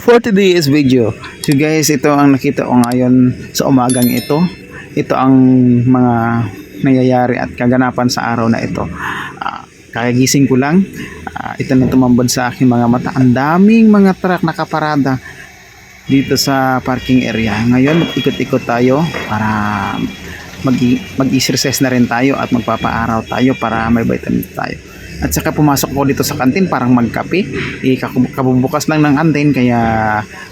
for today's video. So guys, ito ang nakita ko ngayon sa umagang ito. Ito ang mga nangyayari at kaganapan sa araw na ito. Kakagising ko lang. Ito na tumambad sa aking mga mata. Ang daming mga truck nakaparada dito sa parking area. Ngayon, ikot-ikot tayo para mag-exercise na rin tayo at magpapaaraw tayo para may vitamin tayo. At saka pumasok ko dito sa kantin parang magkape. Kabubukas lang ng kantin kaya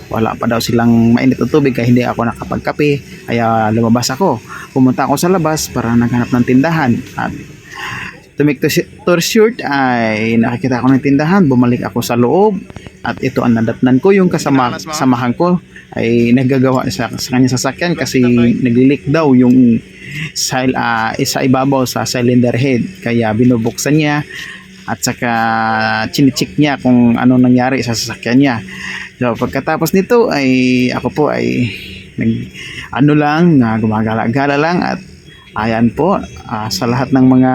wala pa daw silang mainit na tubig kaya hindi ako nakapagkape. Kaya lumabas ako. Pumunta ako sa labas para naghanap ng tindahan. At to make the tour short ay nakikita ako ng tindahan. Bumalik ako sa loob. At ito ang nadatnan ko. Yung kasamahan ko ay naggagawa sa kanyang sasakyan kasi naglilik daw yung sa ibabaw sa cylinder head. Kaya binubuksan niya at saka chinicheck niya kung ano nangyari sa sasakyan niya. So pagkatapos nito ay ako po ay gumagala-gala lang at ayan po sa lahat ng mga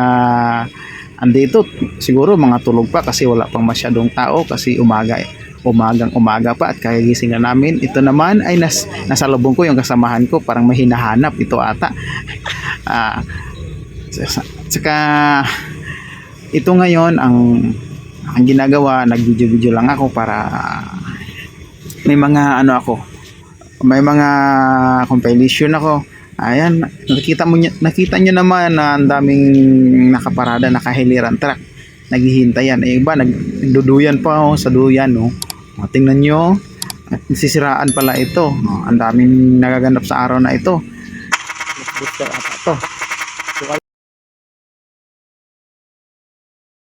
andito siguro mga tulog pa kasi wala pang masyadong tao kasi umaga pa at kagising na namin. Ito naman ay nasa lubong ko yung kasamahan ko parang may hinahanap ito ata. Saka ito ngayon ang ginagawa, nag-video lang ako para may mga may mga compilation ako. Ayan, nakita nyo naman na ang daming nakaparada, nakahiliran truck naghihintay yan. Iba nagduduyan pa sa duyan tingnan nyo at nasisiraan pala ito. Ang daming nagaganap sa araw na ito. Booster ata to.